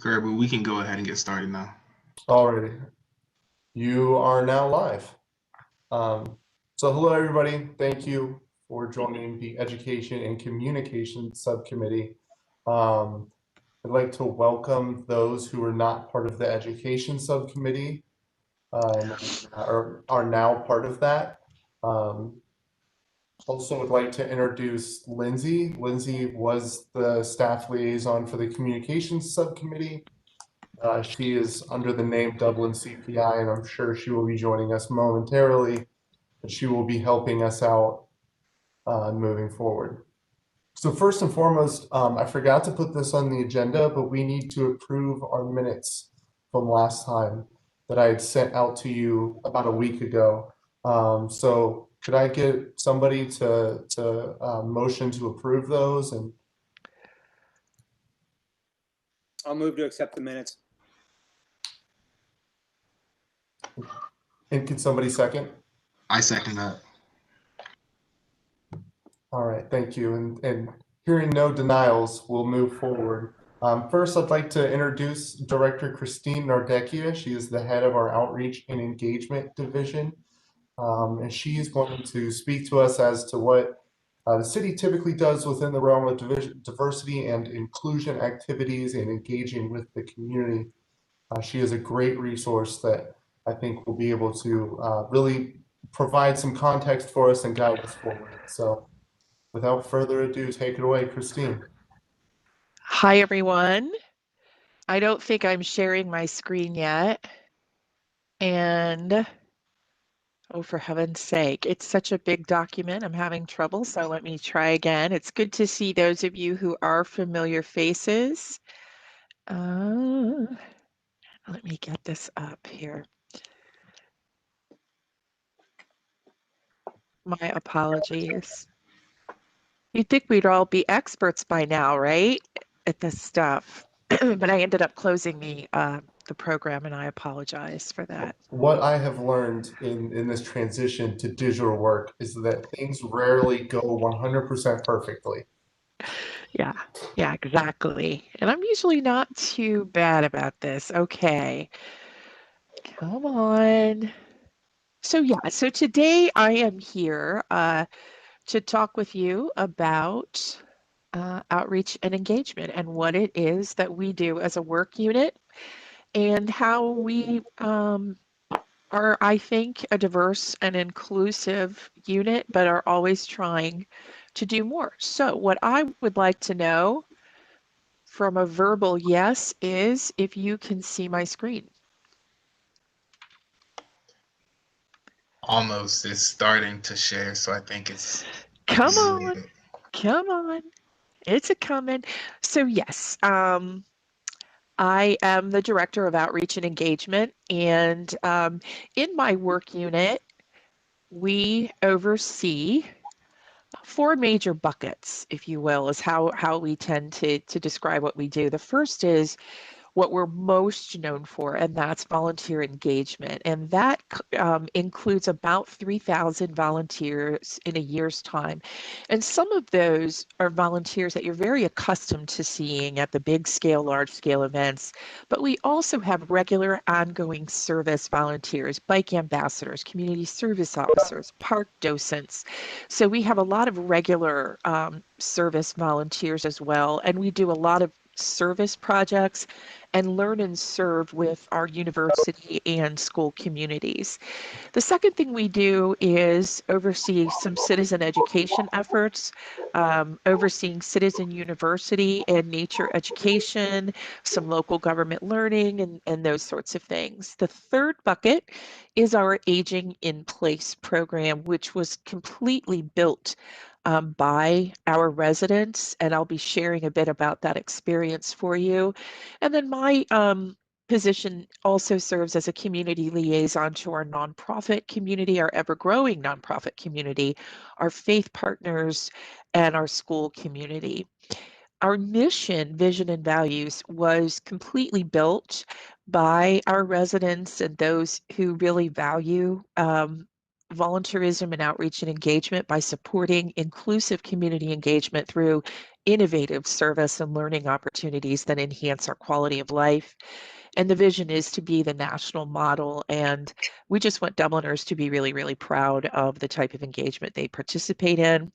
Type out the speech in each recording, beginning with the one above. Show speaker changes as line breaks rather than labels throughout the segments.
Occur, but we can go ahead and get started now.
Alrighty, you are now live. So hello everybody, thank you for joining the Education and Communication Subcommittee. I'd like to welcome those who are not part of the Education Subcommittee and are now part of that. Also would like to introduce Lindsay. Lindsay was the staff liaison for the Communications Subcommittee. She is under the name Dublin CPI, and I'm sure she will be joining us momentarily, but she will be helping us out moving forward. So first and foremost, I forgot to put this on the agenda, but we need to approve our minutes from last time that I had sent out to you about a week ago. So could I get somebody to motion to approve those? And
I'll move to accept the minutes.
can somebody second?
I second that.
All right, thank you. And hearing no denials, we'll move forward. First, I'd like to introduce Director Christine Nardecchia. She is the head of our Outreach and Engagement Division. And she is going to speak to us as to what the city typically does within the realm of diversity and inclusion activities and engaging with the community. She is a great resource that I think will be able to really provide some context for us and guide us forward. So without further ado, take it away, Christine.
Hi, everyone. I don't think I'm sharing my screen yet. And, oh, for heaven's sake, it's such a big document. I'm having trouble, so let me try again. It's good to see those of you who are familiar faces. Let me get this up here. My apologies. You'd think we'd all be experts by now, right? At this stuff. But I ended up closing the program, and I apologize for that.
What I have learned in this transition to digital work is that things rarely go 100% perfectly.
Yeah, exactly. And I'm usually not too bad about this. Okay, come on. So today I am here to talk with you about outreach and engagement and what it is that we do as a work unit and how we are, I think, a diverse and inclusive unit, but are always trying to do more. So what I would like to know from a verbal yes is if you can see my screen.
Almost. It's starting to share, so I think it's...
Come on. It's a coming. So yes, I am the director of outreach and engagement, and in my work unit, we oversee 4 major buckets, if you will, is how we tend to describe what we do. The first is what we're most known for, and that's volunteer engagement. And that includes about 3,000 volunteers in a year's time. And some of those are volunteers that you're very accustomed to seeing at the big scale, large scale events. But we also have regular ongoing service volunteers, bike ambassadors, community service officers, park docents. So we have a lot of regular service volunteers as well. And we do a lot of service projects and learn and serve with our university and school communities. The second thing we do is oversee some citizen education efforts, overseeing citizen university and nature education, some local government learning, and those sorts of things. The third bucket is our Aging in Place program, which was completely built by our residents, and I'll be sharing a bit about that experience for you. And then my position also serves as a community liaison to our nonprofit community, our ever-growing nonprofit community, our faith partners, and our school community. Our mission, vision, and values was completely built by our residents and those who really value volunteerism and outreach and engagement by supporting inclusive community engagement through innovative service and learning opportunities that enhance our quality of life. And the vision is to be the national model. And we just want Dubliners to be really, really proud of the type of engagement they participate in.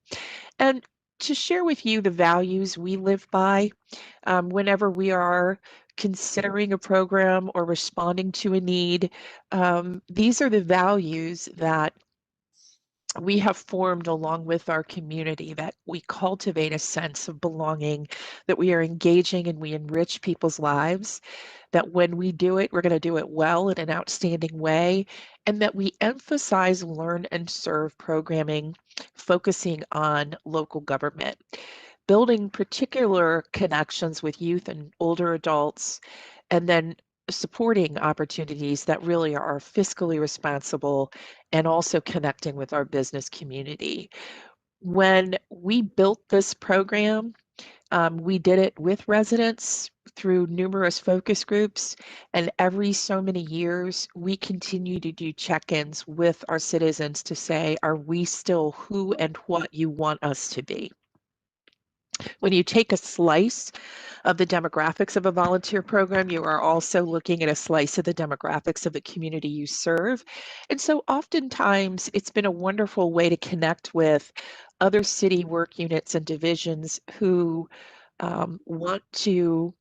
And to share with you the values we live by whenever we are considering a program or responding to a need. These are the values that we have formed along with our community, that we cultivate a sense of belonging, that we are engaging and we enrich people's lives, that when we do it, we're going to do it well in an outstanding way, and that we emphasize learn and serve programming, focusing on local government, building particular connections with youth and older adults, and then supporting opportunities that really are fiscally responsible and also connecting with our business community. When we built this program, we did it with residents through numerous focus groups, and every so many years, we continue to do check-ins with our citizens to say, are we still who and what you want us to be? When you take a slice of the demographics of a volunteer program, you are also looking at a slice of the demographics of the community you serve. And so oftentimes it's been a wonderful way to connect with other city work units and divisions who want to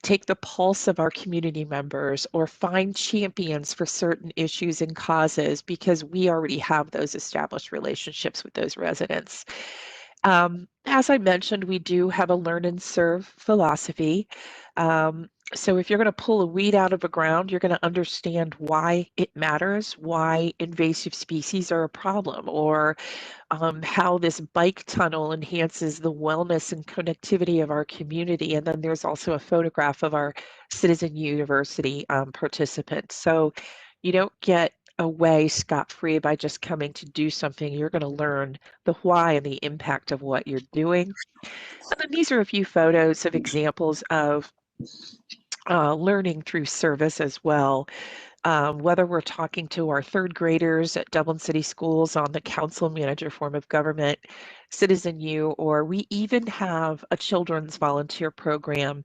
take the pulse of our community members or find champions for certain issues and causes, because we already have those established relationships with those residents. As I mentioned, we do have a learn and serve philosophy. So if you're going to pull a weed out of the ground, you're going to understand why it matters, why invasive species are a problem, or how this bike tunnel enhances the wellness and connectivity of our community. And then there's also a photograph of our Citizen University participants. So you don't get away scot-free by just coming to do something. You're going to learn the why and the impact of what you're doing. And then these are a few photos of examples of learning through service as well. Whether we're talking to our third graders at Dublin City Schools on the council manager form of government, Citizen U, or we even have a children's volunteer program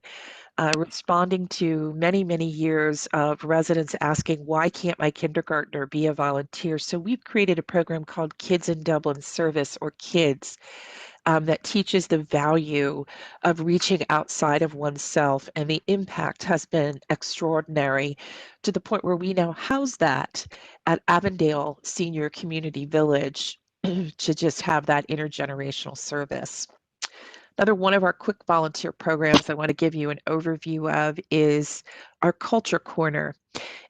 responding to many, many years of residents asking, why can't my kindergartner be a volunteer? So we've created a program called Kids in Dublin Service, or KIDS, that teaches the value of reaching outside of oneself, and the impact has been extraordinary, to the point where we now house that at Avondale Senior Community Village to just have that intergenerational service. Another one of our quick volunteer programs I want to give you an overview of is our Culture Corner.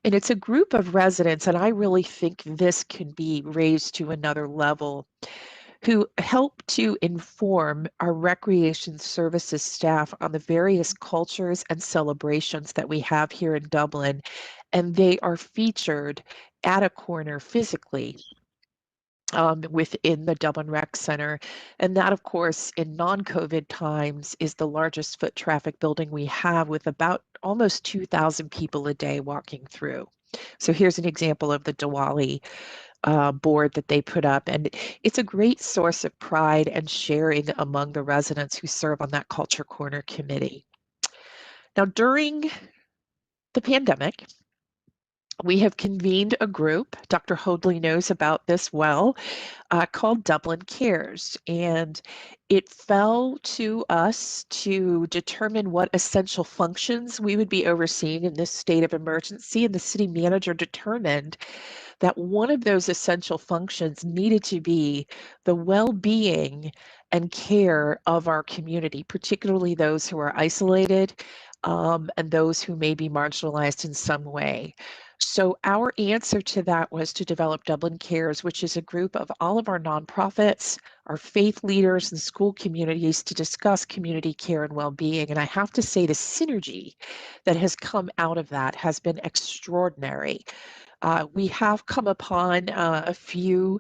And it's a group of residents, and I really think this can be raised to another level, who help to inform our recreation services staff on the various cultures and celebrations that we have here in Dublin. And they are featured at a corner physically within the Dublin Rec Center. And that, of course, in non-COVID times, is the largest foot traffic building we have, with about almost 2,000 people a day walking through. So here's an example of the Diwali board that they put up, and it's a great source of pride and sharing among the residents who serve on that Culture Corner committee. Now, during the pandemic, we have convened a group, Dr. Hoadley knows about this well, called Dublin Cares, and it fell to us to determine what essential functions we would be overseeing in this state of emergency, and the city manager determined that one of those essential functions needed to be the well-being and care of our community, particularly those who are isolated and those who may be marginalized in some way. So our answer to that was to develop Dublin Cares, which is a group of all of our nonprofits, our faith leaders, and school communities to discuss community care and well-being. And I have to say, the synergy that has come out of that has been extraordinary. We have come upon a few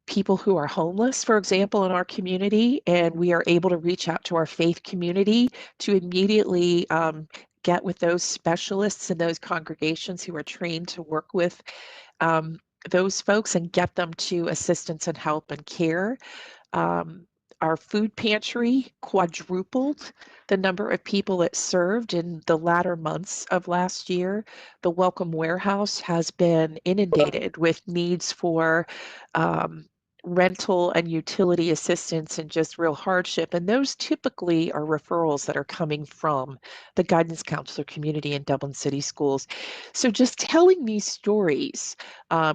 people who are homeless, for example, in our community, and we are able to reach out to our faith community to immediately get with those specialists and those congregations who are trained to work with those folks and get them to assistance and help and care. Our food pantry quadrupled the number of people it served in the latter months of last year. The Welcome Warehouse has been inundated with needs for rental and utility assistance and just real hardship. And those typically are referrals that are coming from the guidance counselor community in Dublin City Schools. So just telling these stories,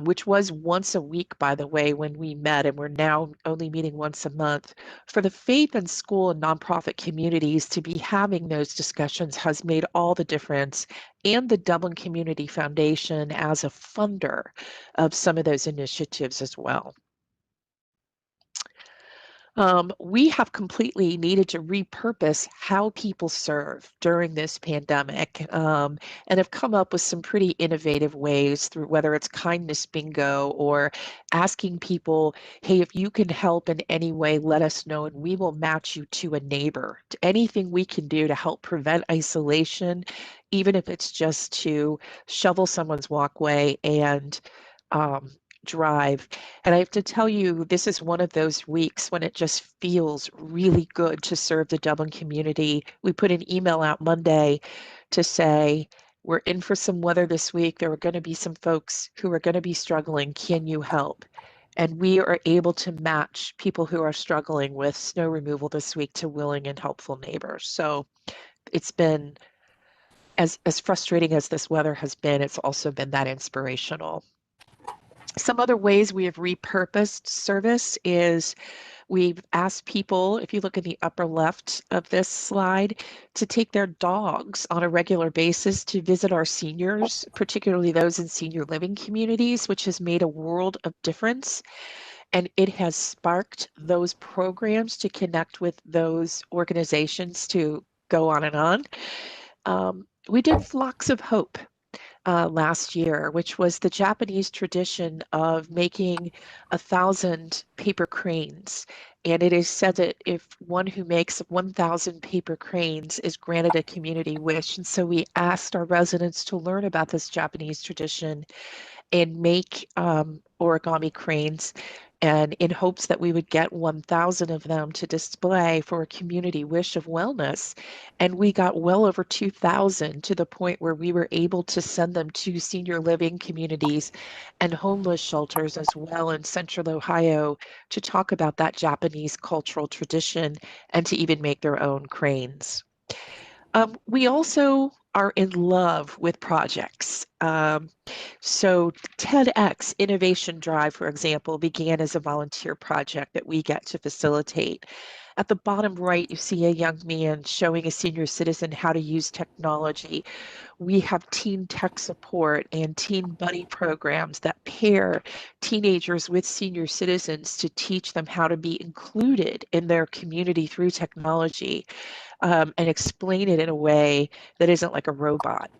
which was once a week, by the way, when we met, and we're now only meeting once a month, for the faith and school and nonprofit communities to be having those discussions has made all the difference. And the Dublin Community Foundation as a funder of some of those initiatives as well. We have completely needed to repurpose how people serve during this pandemic, and have come up with some pretty innovative ways through whether it's kindness bingo or asking people, hey, if you can help in any way, let us know and we will match you to a neighbor. Anything we can do to help prevent isolation, even if it's just to shovel someone's walkway and drive. And I have to tell you, this is one of those weeks when it just feels really good to serve the Dublin community. We put an email out Monday to say, we're in for some weather this week. There are going to be some folks who are going to be struggling. Can you help? And we are able to match people who are struggling with snow removal this week to willing and helpful neighbors. So it's been, as frustrating as this weather has been, it's also been that inspirational. Some other ways we have repurposed service is we've asked people, if you look in the upper left of this slide, to take their dogs on a regular basis to visit our seniors, particularly those in senior living communities, which has made a world of difference. And it has sparked those programs to connect with those organizations to go on and on. We did Flocks of Hope last year, which was the Japanese tradition of making 1,000 paper cranes. And it is said that if one who makes 1,000 paper cranes is granted a community wish. And so we asked our residents to learn about this Japanese tradition and make origami cranes, and in hopes that we would get 1,000 of them to display for a community wish of wellness. And we got well over 2,000 to the point where we were able to send them to senior living communities and homeless shelters as well in Central Ohio to talk about that Japanese cultural tradition and to even make their own cranes. We also are in love with projects. So TEDx Innovation Drive, for example, began as a volunteer project that we get to facilitate. At the bottom right, you see a young man showing a senior citizen how to use technology. We have teen tech support and teen buddy programs that pair teenagers with senior citizens to teach them how to be included in their community through technology, and explain it in a way that isn't like a robot.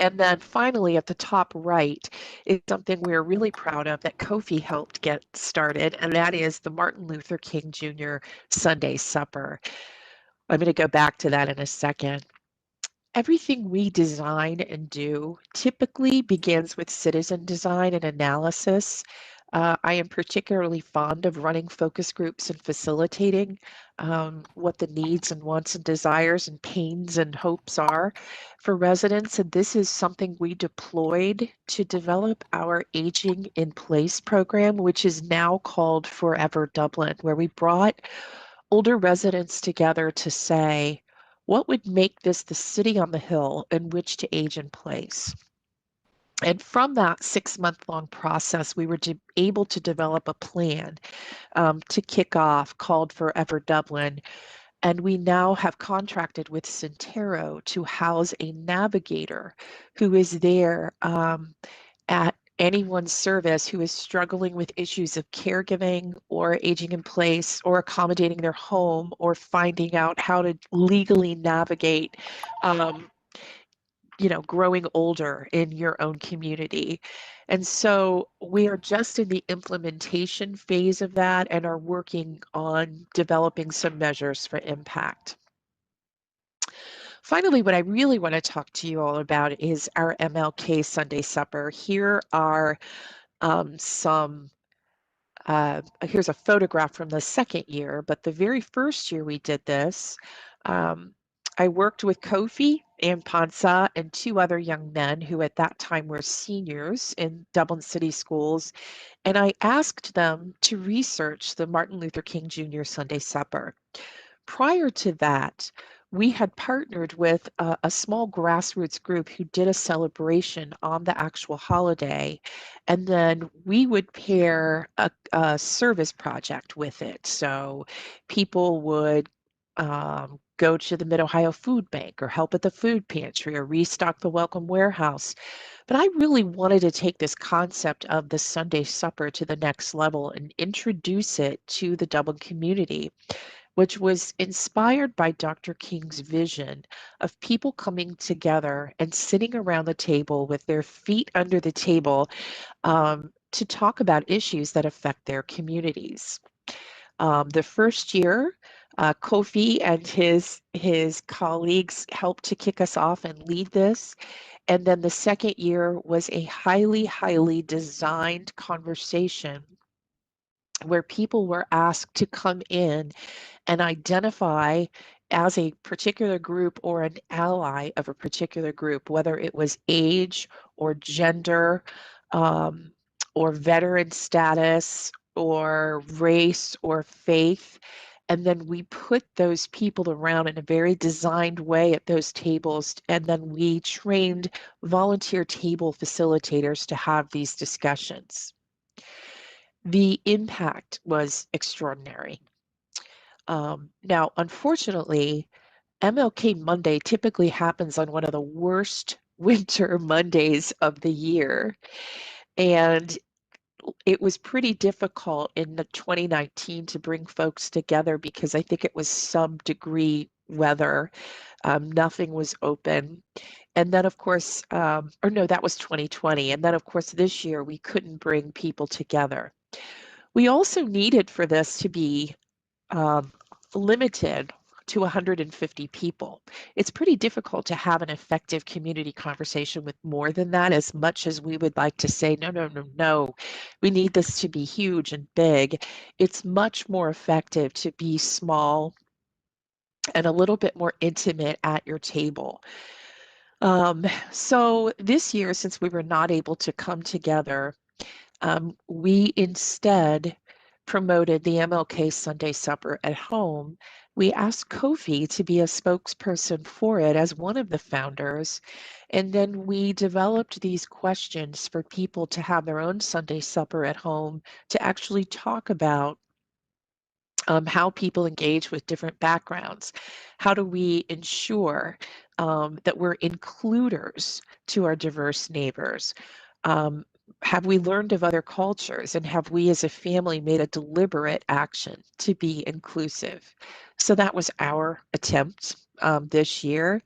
And then finally, at the top right is something we're really proud of that Kofi helped get started, and that is the Martin Luther King Jr. Sunday Supper. I'm going to go back to that in a second. Everything we design and do typically begins with citizen design and analysis. I am particularly fond of running focus groups and facilitating what the needs and wants and desires and pains and hopes are for residents. And this is something we deployed to develop our Aging in Place program, which is now called Forever Dublin, where we brought older residents together to say, what would make this the city on the hill in which to age in place? And from that 6-month-long process, we were able to develop a plan to kick off called Forever Dublin. And we now have contracted with Centero to house a navigator who is there at anyone's service who is struggling with issues of caregiving or aging in place or accommodating their home or finding out how to legally navigate growing older in your own community. And so we are just in the implementation phase of that and are working on developing some measures for impact. Finally, what I really want to talk to you all about is our MLK Sunday Supper. Here are here's a photograph from the second year, but the very first year we did this, I worked with Kofi and Pansa and two other young men who at that time were seniors in Dublin City schools, and I asked them to research the Martin Luther King Jr. Sunday Supper. Prior to that, we had partnered with a small grassroots group who did a celebration on the actual holiday, and then we would pair a service project with it. So people would go to the Mid-Ohio Food Bank or help at the food pantry or restock the Welcome Warehouse. But I really wanted to take this concept of the Sunday supper to the next level and introduce it to the Dublin community, which was inspired by Dr. King's vision of people coming together and sitting around the table with their feet under the table to talk about issues that affect their communities. The first year, Kofi and his colleagues helped to kick us off and lead this. And then the second year was a highly designed conversation where people were asked to come in and identify as a particular group or an ally of a particular group, whether it was age or gender or veteran status or race or faith. And then we put those people around in a very designed way at those tables. And then we trained volunteer table facilitators to have these discussions. The impact was extraordinary. Now, unfortunately, MLK Monday typically happens on one of the worst winter Mondays of the year. And it was pretty difficult in the 2019 to bring folks together because I think it was sub-degree weather. Nothing was open. And then, of course, or no, that was 2020. And then, of course, this year we couldn't bring people together. We also needed for this to be limited to 150 people. It's pretty difficult to have an effective community conversation with more than that, as much as we would like to say, no, we need this to be huge and big. It's much more effective to be small and a little bit more intimate at your table. So this year, since we were not able to come together, we instead promoted the MLK Sunday Supper at home. We asked Kofi to be a spokesperson for it as one of the founders. And then we developed these questions for people to have their own Sunday supper at home to actually talk about how people engage with different backgrounds. How do we ensure that we're includers to our diverse neighbors? Have we learned of other cultures, and have we as a family made a deliberate action to be inclusive? So that was our attempt this year.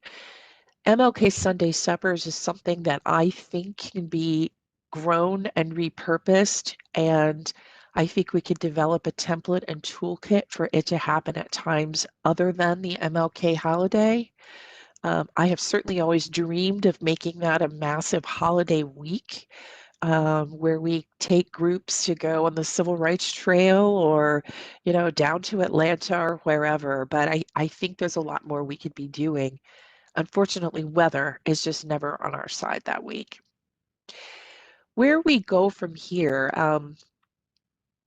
MLK Sunday Suppers is something that I think can be grown and repurposed, and I think we could develop a template and toolkit for it to happen at times other than the MLK holiday. I have certainly always dreamed of making that a massive holiday week where we take groups to go on the Civil Rights Trail or, down to Atlanta or wherever. But I think there's a lot more we could be doing. Unfortunately, weather is just never on our side that week. Where we go from here,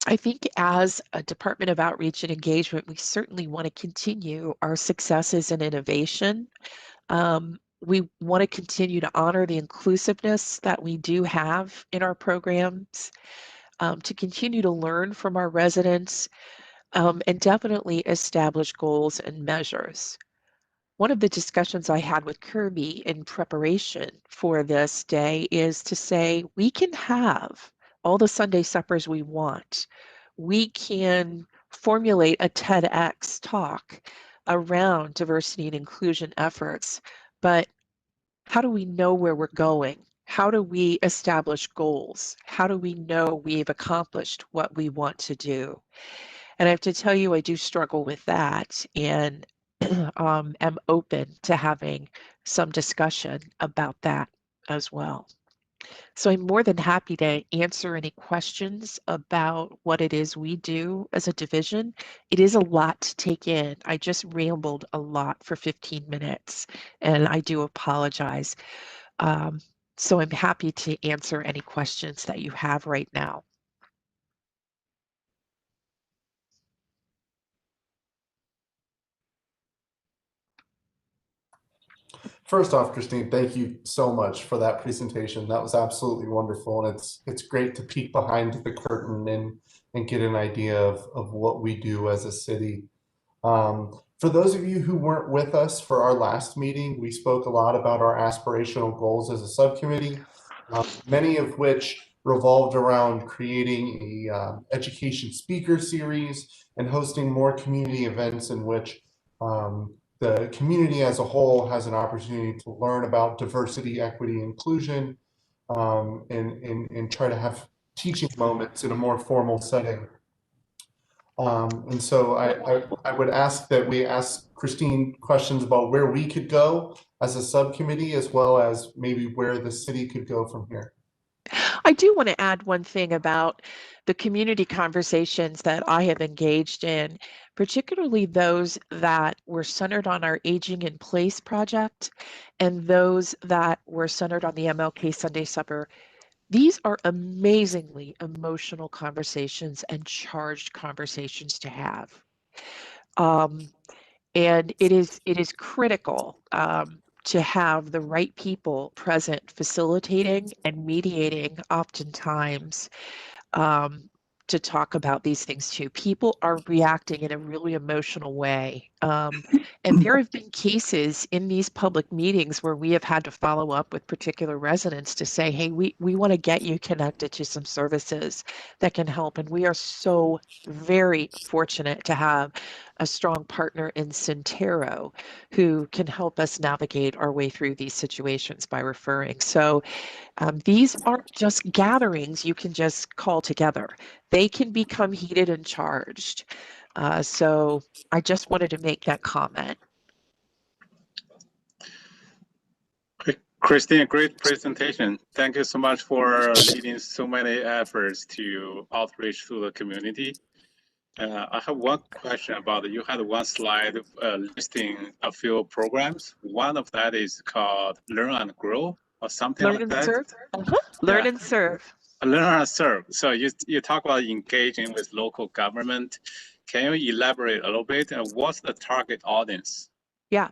I think as a Department of Outreach and Engagement, we certainly want to continue our successes in innovation. We want to continue to honor the inclusiveness that we do have in our programs, to continue to learn from our residents, and definitely establish goals and measures. One of the discussions I had with Kirby in preparation for this day is to say we can have all the Sunday suppers we want. We can formulate a TEDx talk around diversity and inclusion efforts, but how do we know where we're going? How do we establish goals? How do we know we've accomplished what we want to do? And I have to tell you, I do struggle with that. And am open to having some discussion about that as well. So I'm more than happy to answer any questions about what it is we do as a division. It is a lot to take in. I just rambled a lot for 15 minutes, and I do apologize. So I'm happy to answer any questions that you have right now.
First off, Christine, thank you so much for that presentation. That was absolutely wonderful. And it's great to peek behind the curtain and get an idea of what we do as a city. For those of you who weren't with us for our last meeting, we spoke a lot about our aspirational goals as a subcommittee, many of which revolved around creating a education speaker series and hosting more community events in which the community as a whole has an opportunity to learn about diversity, equity, inclusion, and try to have teaching moments in a more formal setting. And so I would ask that we ask Christine questions about where we could go as a subcommittee, as well as maybe where the city could go from here.
I do want to add one thing about the community conversations that I have engaged in, particularly those that were centered on our Aging in Place project and those that were centered on the MLK Sunday Supper. These are amazingly emotional conversations and charged conversations to have. And it is critical to have the right people present facilitating and mediating oftentimes to talk about these things too. People are reacting in a really emotional way. And there have been cases in these public meetings where we have had to follow up with particular residents to say, hey, we want to get you connected to some services that can help. And we are so very fortunate to have a strong partner in Centero who can help us navigate our way through these situations by referring. So these aren't just gatherings you can just call together. They can become heated and charged. So I just wanted to make that comment.
Christine, great presentation. Thank you so much for leading so many efforts to outreach to the community. I have one question about it. You had one slide listing a few programs. One of that is called Learn and Grow or something
Learn
like
and
that.
serve. Learn and serve.
Learn and serve. So you talk about engaging with local government. Can you elaborate a little bit? And what's the target audience?
Yeah,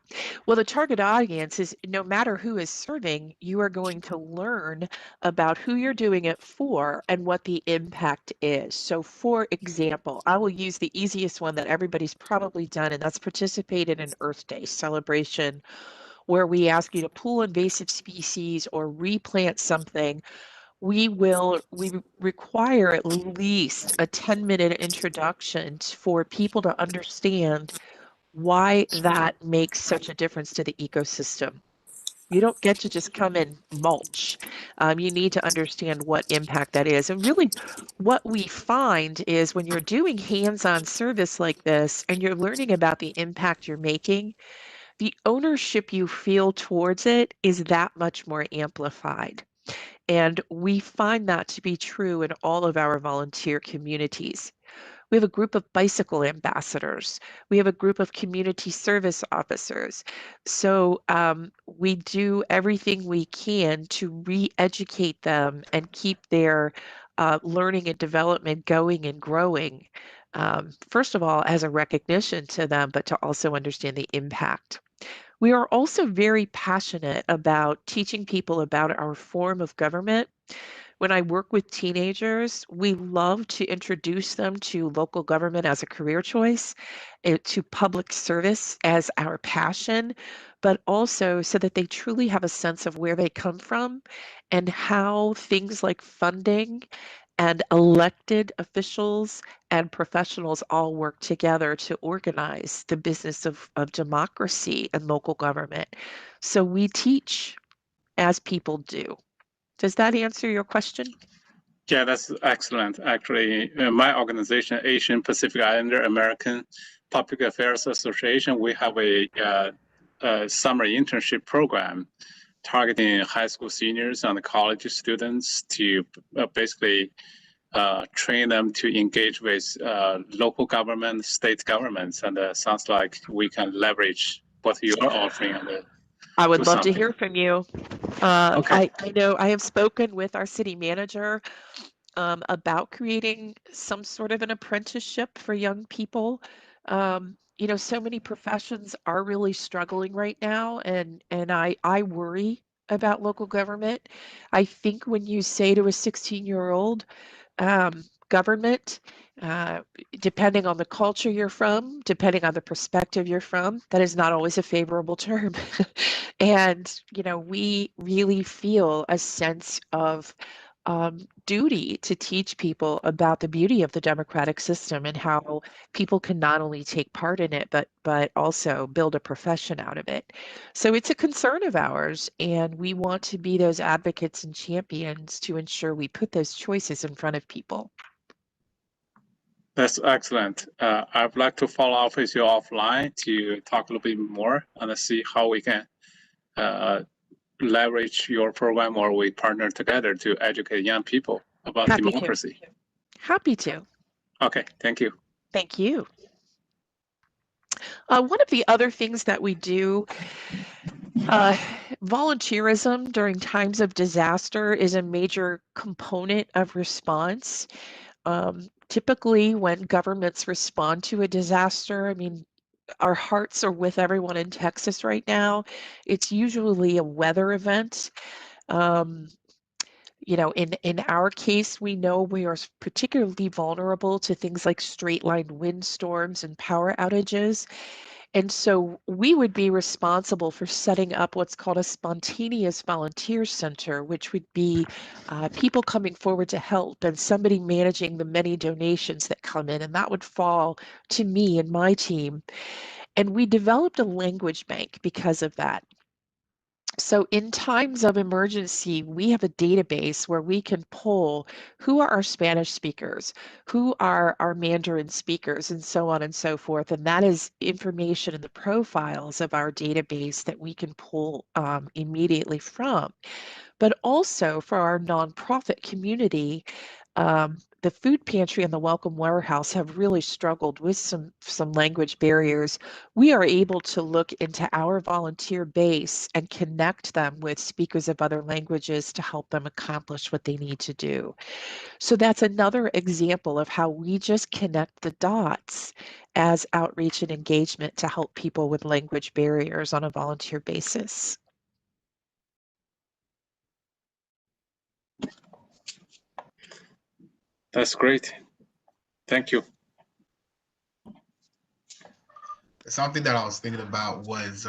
well, the target audience is no matter who is serving, you are going to learn about who you're doing it for and what the impact is. So, for example, I will use the easiest one that everybody's probably done, and that's participated in Earth Day celebration, where we ask you to pull invasive species or replant something. We require at least a 10-minute introduction for people to understand why that makes such a difference to the ecosystem. You don't get to just come and mulch. You need to understand what impact that is. And really, what we find is when you're doing hands-on service like this and you're learning about the impact you're making, the ownership you feel towards it is that much more amplified. And we find that to be true in all of our volunteer communities. We have a group of bicycle ambassadors. We have a group of community service officers. So we do everything we can to re-educate them and keep their learning and development going and growing. First of all, as a recognition to them, but to also understand the impact. We are also very passionate about teaching people about our form of government. When I work with teenagers, we love to introduce them to local government as a career choice, to public service as our passion, but also so that they truly have a sense of where they come from and how things like funding and elected officials and professionals all work together to organize the business of democracy and local government. So we teach as people do. Does that answer your question?
Yeah, that's excellent. Actually, my organization, Asian Pacific Islander American Public Affairs Association, we have a summer internship program targeting high school seniors and college students to basically train them to engage with local government, state governments, and sounds like we can leverage what you are offering. And,
I would
do
love to
something.
hear from you.
Okay.
I know I have spoken with our city manager about creating some sort of an apprenticeship for young people. You know, so many professions are really struggling right now, and I worry about local government. I think when you say to a 16-year-old, government, depending on the culture you're from, depending on the perspective you're from, that is not always a favorable term. And, you know, we really feel a sense of duty to teach people about the beauty of the democratic system and how people can not only take part in it, but also build a profession out of it. So it's a concern of ours, and we want to be those advocates and champions to ensure we put those choices in front of people.
That's excellent. I'd like to follow up with you offline to talk a little bit more and see how we can leverage your program, or we partner together to educate young people about
Happy to.
democracy.
Happy to.
Okay, thank you.
Thank you. One of the other things that we do, volunteerism during times of disaster is a major component of response. Typically, when governments respond to a disaster, I mean, our hearts are with everyone in Texas right now. It's usually a weather event. You know, in our case, we know we are particularly vulnerable to things like straight-line windstorms and power outages. And so we would be responsible for setting up what's called a spontaneous volunteer center, which would be people coming forward to help and somebody managing the many donations that come in. And that would fall to me and my team. And we developed a language bank because of that. So in times of emergency, we have a database where we can pull who are our Spanish speakers, who are our Mandarin speakers, and so on and so forth. And that is information in the profiles of our database that we can pull immediately from. But also for our nonprofit community, the food pantry and the Welcome Warehouse have really struggled with some language barriers. We are able to look into our volunteer base and connect them with speakers of other languages to help them accomplish what they need to do. So that's another example of how we just connect the dots as outreach and engagement to help people with language barriers on a volunteer basis.
That's great. Thank you.
Something that I was thinking about was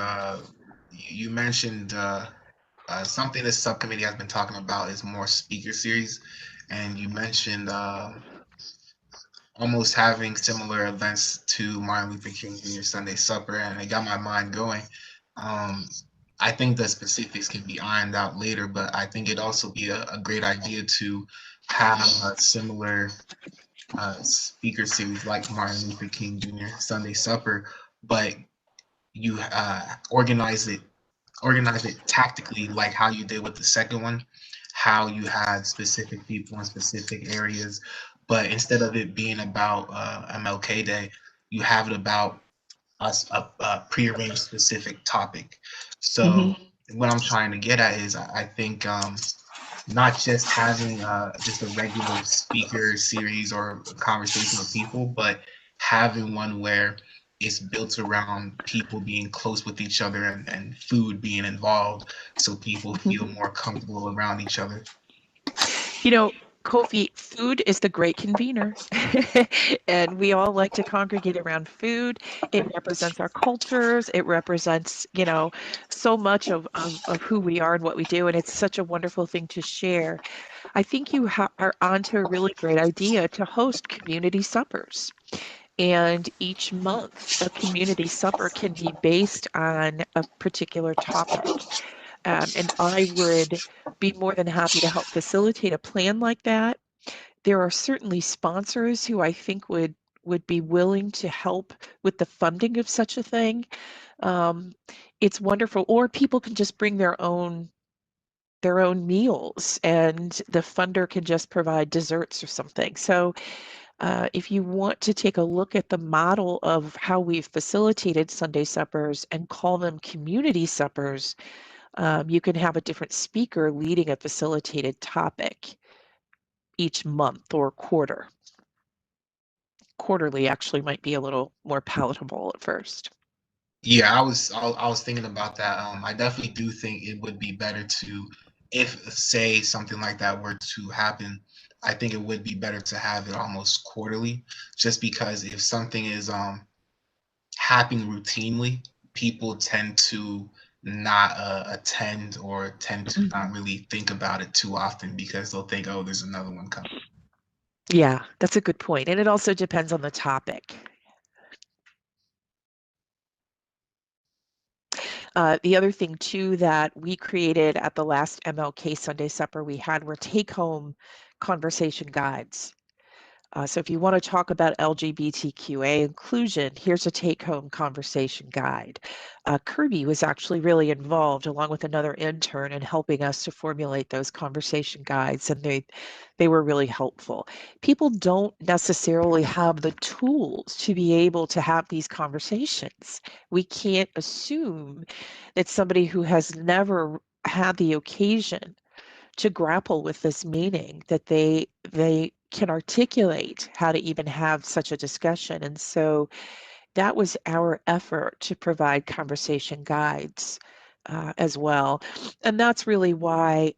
you mentioned something this subcommittee has been talking about is more speaker series, and you mentioned almost having similar events to Martin Luther King Jr. Sunday Supper, and it got my mind going. I think the specifics can be ironed out later, but I think it'd also be a great idea to have a similar speaker series like Martin Luther King Jr. Sunday Supper, but you organize it tactically, like how you did with the second one, how you had specific people in specific areas, but instead of it being about MLK Day, you have it about a prearranged specific topic. So what I'm trying to get at is I think not just having just a regular speaker series or conversation with people, but having one where it's built around people being close with each other and food being involved, so people feel more comfortable around each other.
You know, Kofi, food is the great convener. And we all like to congregate around food. It represents our cultures. It represents, you know, so much of who we are and what we do. And it's such a wonderful thing to share. I think you are onto a really great idea to host community suppers. And each month, a community supper can be based on a particular topic. And I would be more than happy to help facilitate a plan like that. There are certainly sponsors who I think would would be willing to help with the funding of such a thing, it's wonderful. Or people can just bring their own meals, and the funder can just provide desserts or something. So if you want to take a look at the model of how we've facilitated Sunday suppers and call them community suppers, you can have a different speaker leading a facilitated topic each month or quarter. Quarterly actually might be a little more palatable at first.
Yeah, I was thinking about that. I definitely do think it would be better to, if say something like that were to happen, I think it would be better to have it almost quarterly, just because if something is happening routinely, people tend to not attend, or tend to not really think about it too often, because they'll think, oh, there's another one coming.
Yeah, that's a good point. And it also depends on the topic. The other thing too that we created at the last MLK Sunday Supper we had were take-home conversation guides. So if you want to talk about LGBTQA inclusion, here's a take-home conversation guide. Kirby was actually really involved, along with another intern, in helping us to formulate those conversation guides, and they were really helpful. People don't necessarily have the tools to be able to have these conversations. We can't assume that somebody who has never had the occasion to grapple with this meaning, that they can articulate how to even have such a discussion. And so that was our effort, to provide conversation guides as well. And that's really why,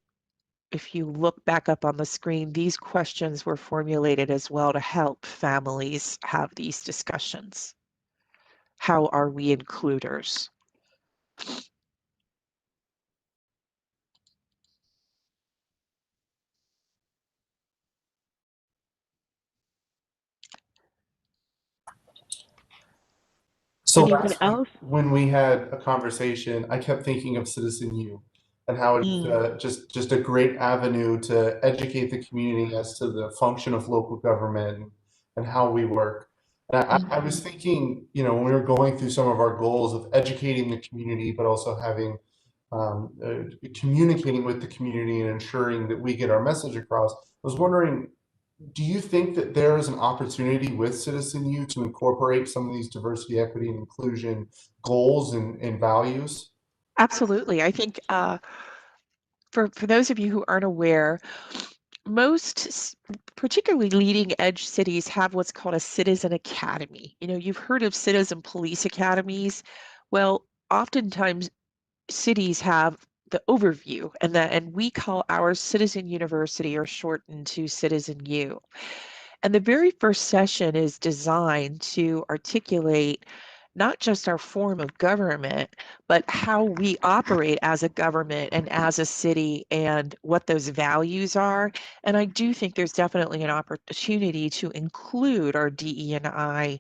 if you look back up on the screen, these questions were formulated as well to help families have these discussions. How are we includers?
So
Anyone
last week,
else?
when we had a conversation, I kept thinking of Citizen U and how it's just a great avenue to educate the community as to the function of local government and how we work. And I was thinking, you know, when we were going through some of our goals of educating the community, but also having communicating with the community and ensuring that we get our message across, I was wondering, do you think that there is an opportunity with Citizen U to incorporate some of these diversity, equity, and inclusion goals and values?
Absolutely. I think for those of you who aren't aware, most, particularly leading edge cities, have what's called a citizen academy. You know, you've heard of citizen police academies. Well, oftentimes cities have the overview, and we call ours Citizen University, or shortened to Citizen U. And the very first session is designed to articulate not just our form of government, but how we operate as a government and as a city, and what those values are. And I do think there's definitely an opportunity to include our DE&I,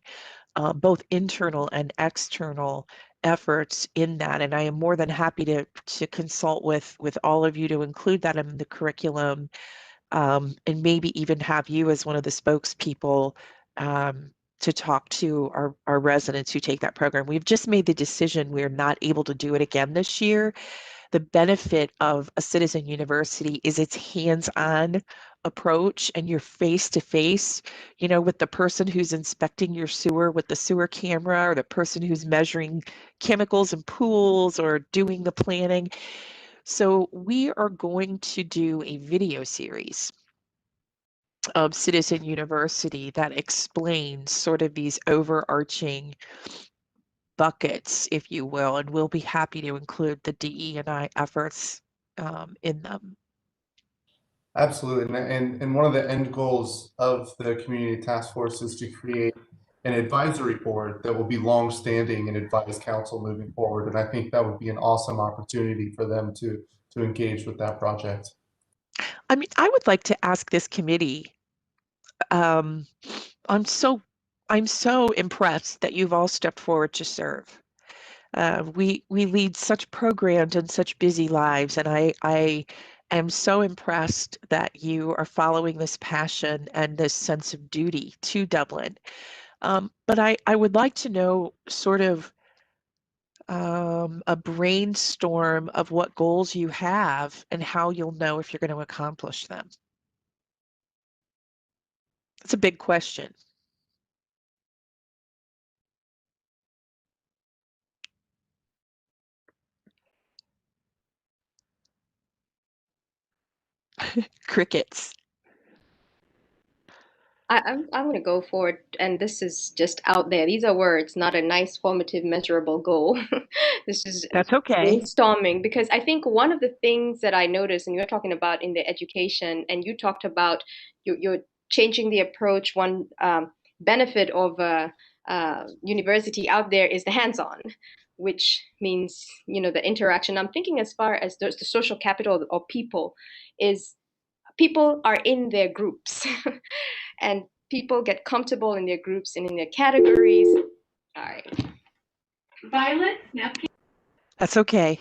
both internal and external efforts in that. And I am more than happy to consult with all of you to include that in the curriculum. And maybe even have you as one of the spokespeople to talk to our residents who take that program. We've just made the decision we're not able to do it again this year. The benefit of a citizen university is its hands-on approach, and you're face-to-face, you know, with the person who's inspecting your sewer with the sewer camera, or the person who's measuring chemicals in pools, or doing the planning. So we are going to do a video series of Citizen University that explains sort of these overarching buckets, if you will, and we'll be happy to include the DE&I efforts in them.
Absolutely. And one of the end goals of the community task force is to create an advisory board that will be long-standing and advise council moving forward. And I think that would be an awesome opportunity for them to engage with that project.
I mean, I would like to ask this committee, I'm so impressed that you've all stepped forward to serve. We lead such programmed and such busy lives, and I am so impressed that you are following this passion and this sense of duty to Dublin. But I would like to know sort of a brainstorm of what goals you have and how you'll know if you're going to accomplish them. It's a big question. Crickets.
I'm going to go for it, and this is just out there. These are words, not a nice, formative, measurable goal. This is
That's okay.
brainstorming, because I think one of the things that I noticed, and you're talking about in the education, and you talked about you're changing the approach. One benefit of university out there is the hands-on, which means the interaction. I'm thinking as far as the social capital of people is people are in their groups. And people get comfortable in their groups and in their categories. All right. Violet, napkin.
That's okay.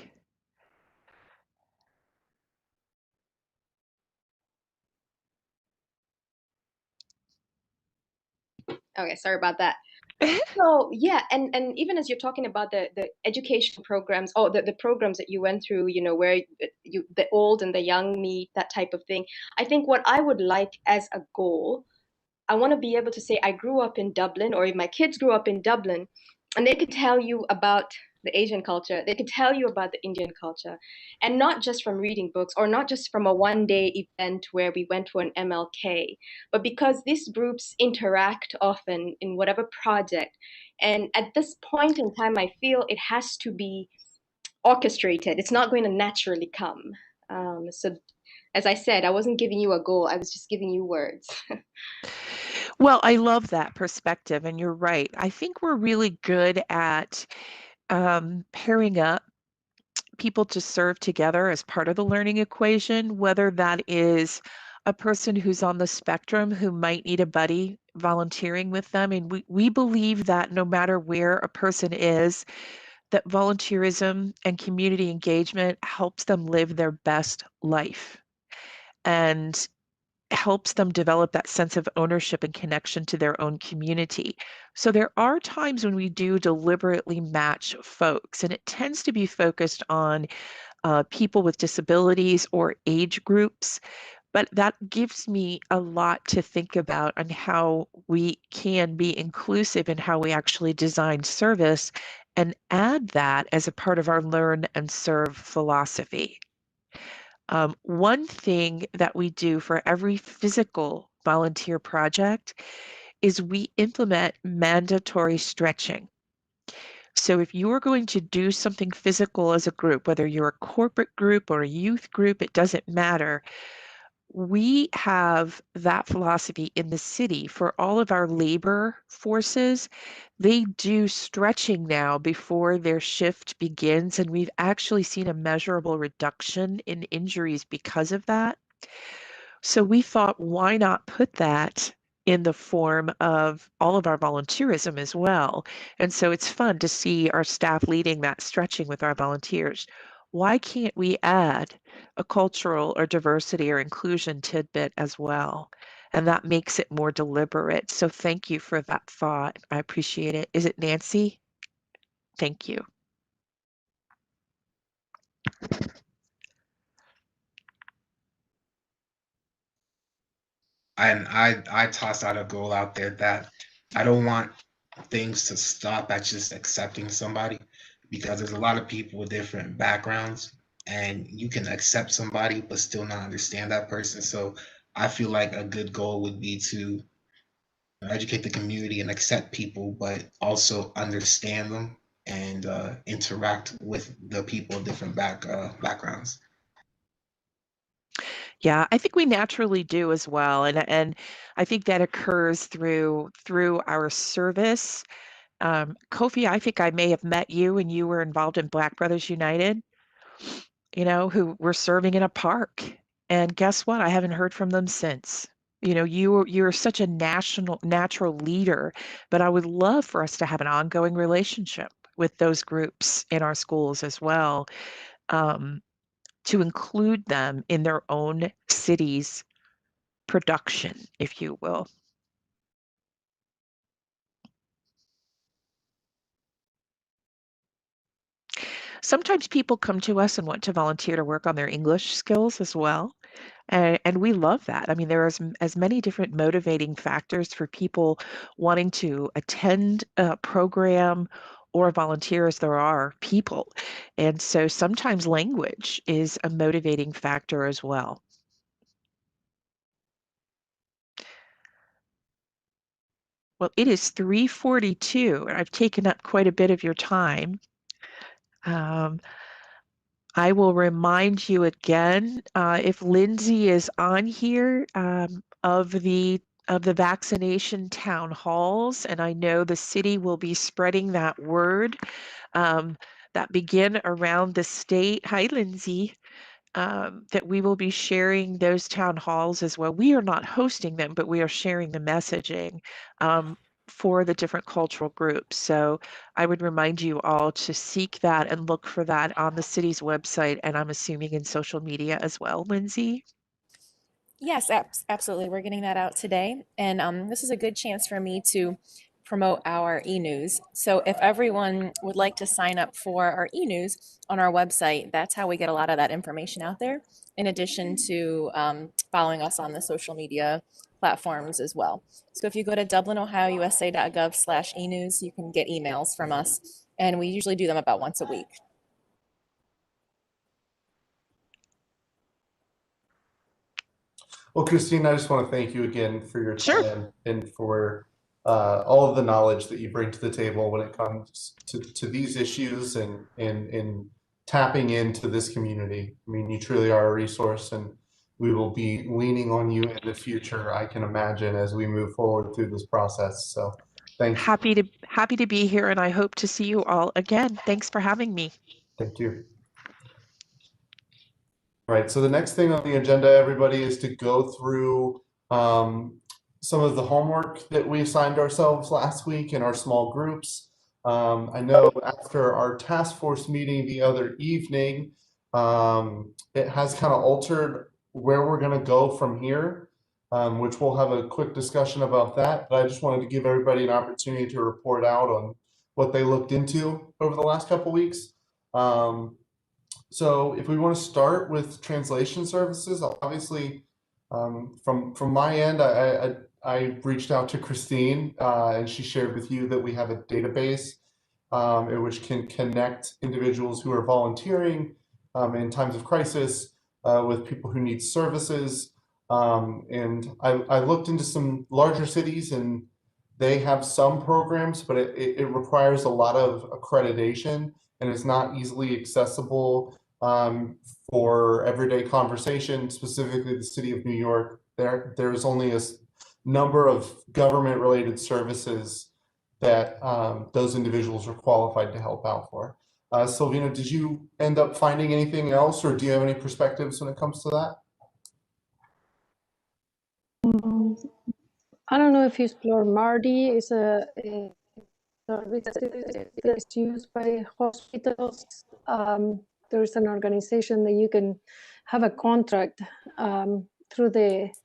Okay, sorry about that. So yeah, and even as you're talking about the education programs, or the programs that you went through, where the old and the young meet, that type of thing. I think what I would like as a goal, I want to be able to say I grew up in Dublin, or if my kids grew up in Dublin, and they could tell you about the Asian culture, they could tell you about the Indian culture, and not just from reading books, or not just from a one-day event where we went to an MLK, but because these groups interact often in whatever project. And at this point in time, I feel it has to be orchestrated. It's not going to naturally come. So as I said, I wasn't giving you a goal, I was just giving you words.
Well, I love that perspective, and you're right. I think we're really good at pairing up people to serve together as part of the learning equation, whether that is a person who's on the spectrum who might need a buddy volunteering with them. And we believe that no matter where a person is, that volunteerism and community engagement helps them live their best life and helps them develop that sense of ownership and connection to their own community. So there are times when we do deliberately match folks, and it tends to be focused on people with disabilities or age groups. But that gives me a lot to think about on how we can be inclusive in how we actually design service and add that as a part of our learn and serve philosophy. One thing that we do for every physical volunteer project is we implement mandatory stretching. So if you're going to do something physical as a group, whether you're a corporate group or a youth group, it doesn't matter. We have that philosophy in the city for all of our labor forces. They do stretching now before their shift begins, and we've actually seen a measurable reduction in injuries because of that. So we thought, why not put that in the form of all of our volunteerism as well? And so it's fun to see our staff leading that stretching with our volunteers. Why can't we add a cultural or diversity or inclusion tidbit as well? And that makes it more deliberate. So thank you for that thought. I appreciate it. Is it Nancy? Thank you.
And I tossed out a goal out there that I don't want things to stop at just accepting somebody, because there's a lot of people with different backgrounds, and you can accept somebody but still not understand that person. So I feel like a good goal would be to educate the community and accept people, but also understand them and interact with the people of different backgrounds.
Yeah, I think we naturally do as well, and I think that occurs through our service. Kofi, I think I may have met you when you were involved in Black Brothers United, who were serving in a park. And guess what? I haven't heard from them since. You're such a natural leader, but I would love for us to have an ongoing relationship with those groups in our schools as well, to include them in their own cities' production, if you will. Sometimes people come to us and want to volunteer to work on their English skills as well. And we love that. I mean, there are as many different motivating factors for people wanting to attend a program or volunteer as there are people. And so sometimes language is a motivating factor as well. Well, it is 3:42, and I've taken up quite a bit of your time. I will remind you again, if Lindsay is on here, of the vaccination town halls, and I know the city will be spreading that word that begin around the state. Hi, Lindsay. That we will be sharing those town halls as well. We are not hosting them, but we are sharing the messaging for the different cultural groups. So I would remind you all to seek that and look for that on the city's website, and I'm assuming in social media as well, Lindsay.
Yes, absolutely. We're getting that out today. And this is a good chance for me to promote our e-news. So if everyone would like to sign up for our e-news on our website, that's how we get a lot of that information out there, in addition to following us on the social media platforms as well. So if you go to dublinohiousa.gov/e-news, you can get emails from us. And we usually do them about once a week.
Well, Christine, I just want to thank you again for your
Sure.
time and for all of the knowledge that you bring to the table when it comes to these issues and tapping into this community. I mean, you truly are a resource, and we will be leaning on you in the future, I can imagine, as we move forward through this process. So thank you.
Happy to be here, and I hope to see you all again. Thanks for having me.
Thank you. All right, so the next thing on the agenda, everybody, is to go through some of the homework that we assigned ourselves last week in our small groups. I know after our task force meeting the other evening, it has kind of altered where we're going to go from here, which we'll have a quick discussion about that. But I just wanted to give everybody an opportunity to report out on what they looked into over the last couple weeks. So if we want to start with translation services, obviously from my end, I reached out to Christine and she shared with you that we have a database in which can connect individuals who are volunteering in times of crisis with people who need services. And I looked into some larger cities, and they have some programs, but it requires a lot of accreditation, and it's not easily accessible for everyday conversation. Specifically, the city of New York, there's only a number of government related services that those individuals are qualified to help out for. Silvina, did you end up finding anything else, or do you have any perspectives when it comes to that?
I don't know if you explore Mardi. It's a service that is used by hospitals. There is an organization that you can have a contract through these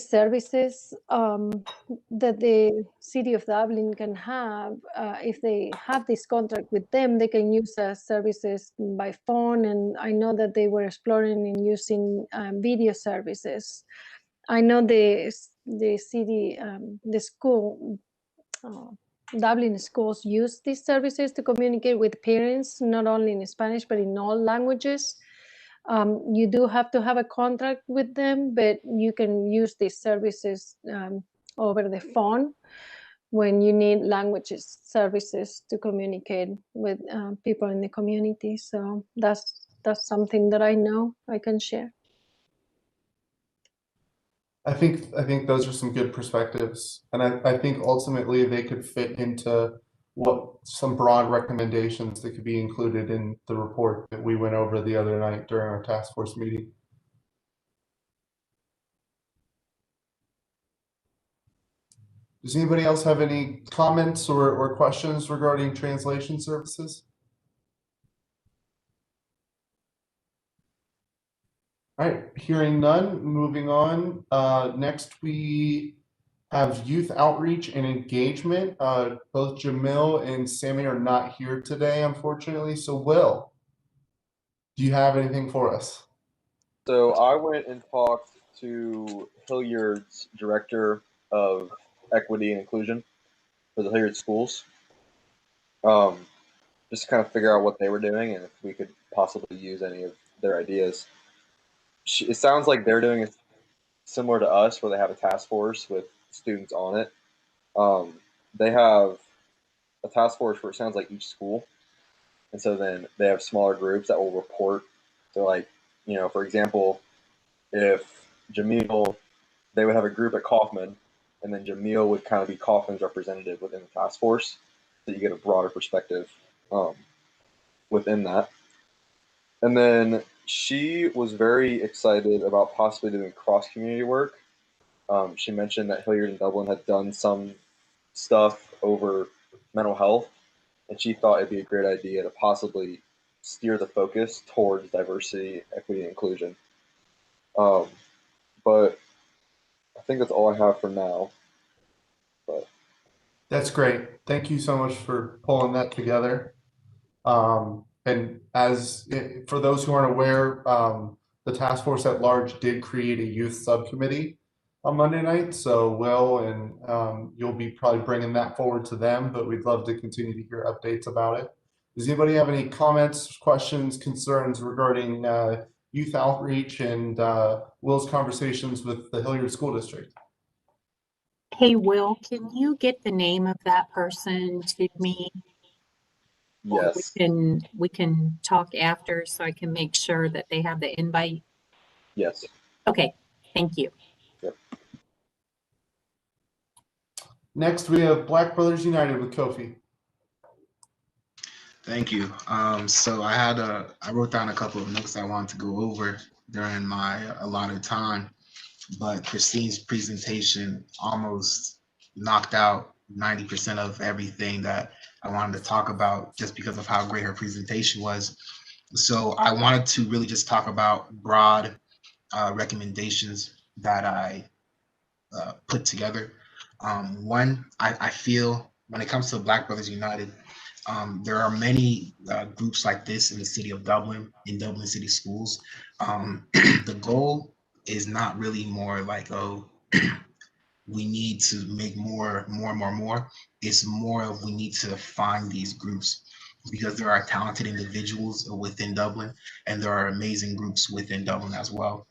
services that the city of Dublin can have. If they have this contract with them, they can use services by phone. And I know that they were exploring in using video services. I know the city, the school, Dublin schools use these services to communicate with parents, not only in Spanish, but in all languages. You do have to have a contract with them, but you can use these services over the phone when you need languages services to communicate with people in the community. So that's something that I know I can share.
I think those are some good perspectives, and I think ultimately they could fit into what some broad recommendations that could be included in the report that we went over the other night during our task force meeting. Does anybody else have any comments or questions regarding translation services? All right, hearing none, moving on. Next, we have youth outreach and engagement. Both Jamil and Sammy are not here today, unfortunately. So Will, do you have anything for us?
So I went and talked to Hilliard's director of equity and inclusion for the Hilliard schools, just to kind of figure out what they were doing and if we could possibly use any of their ideas. It sounds like they're doing it similar to us, where they have a task force with students on it. They have a task force for, it sounds like, each school, and so then they have smaller groups that will report to, like, for example, if Jamil, they would have a group at Kaufman, and then Jamil would kind of be Kaufman's representative within the task force, so you get a broader perspective within that. And then she was very excited about possibly doing cross-community work. She mentioned that Hilliard and Dublin had done some stuff over mental health, and she thought it'd be a great idea to possibly steer the focus towards diversity, equity, and inclusion. But I think that's all I have for now. But
That's great. Thank you so much for pulling that together. And for those who aren't aware, the task force at large did create a youth subcommittee on Monday night. So Will and you'll be probably bringing that forward to them, but we'd love to continue to hear updates about it. Does anybody have any comments, questions, concerns regarding youth outreach and Will's conversations with the Hilliard School District?
Hey, Will, can you get the name of that person to me?
yes.
We can talk after so I can make sure that they have the invite.
Yes.
Okay, thank you.
Yep.
Next, we have Black Brothers United with Kofi.
Thank you. So I wrote down a couple of notes I wanted to go over during my allotted time, but Christine's presentation almost knocked out 90% of everything that I wanted to talk about just because of how great her presentation was. So I wanted to really just talk about broad recommendations that I put together. One, I feel when it comes to Black Brothers United, there are many groups like this in the city of Dublin, in Dublin City Schools. The goal is not really more like, oh, we need to make more. It's more of we need to find these groups because there are talented individuals within Dublin and there are amazing groups within Dublin as well.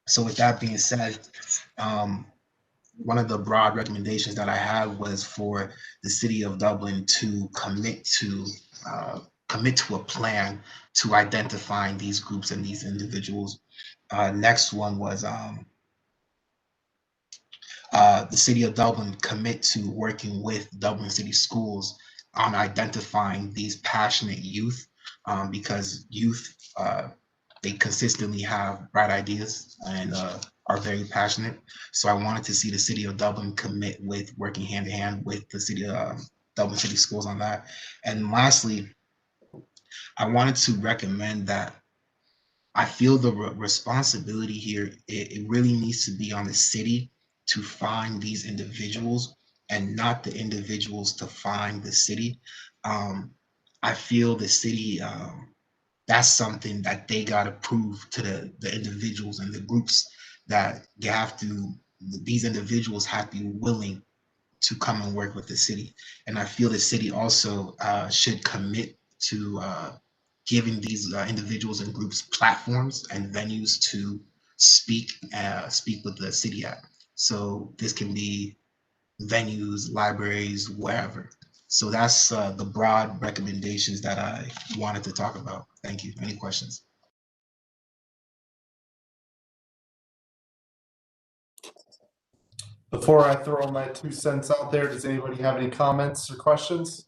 So with that being said, one of the broad recommendations that I had was for the city of Dublin to commit to a plan to identifying these groups and these individuals. Next one was the city of Dublin commit to working with Dublin City Schools on identifying these passionate youth, because youth, they consistently have bright ideas and are very passionate. So I wanted to see the city of Dublin commit with working hand in hand with the city of Dublin City Schools on that. And lastly, I wanted to recommend that I feel the responsibility here, it really needs to be on the city to find these individuals and not the individuals to find the city. I feel the city, that's something that they got to prove to the individuals and the groups that they have to, these individuals have to be willing to come and work with the city. And I feel the city also should commit to giving these individuals and groups platforms and venues to speak with the city at. So this can be venues, libraries, wherever. So that's the broad recommendations that I wanted to talk about. Thank you. Any questions?
Before I throw my 2 cents out there, does anybody have any comments or questions?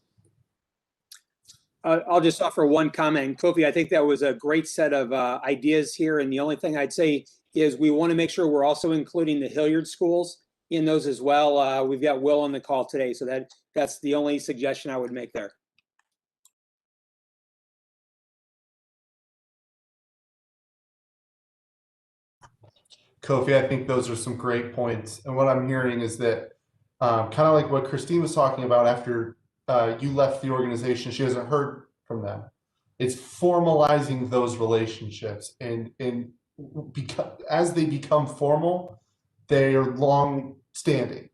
I'll just offer one comment. Kofi, I think that was a great set of ideas here. And the only thing I'd say is we want to make sure we're also including the Hilliard schools in those as well. We've got Will on the call today, so that's the only suggestion I would make there.
Kofi, I think those are some great points. And what I'm hearing is that kind of like what Christine was talking about after you left the organization, she hasn't heard from them. It's formalizing those relationships, and as they become formal, they are long standing.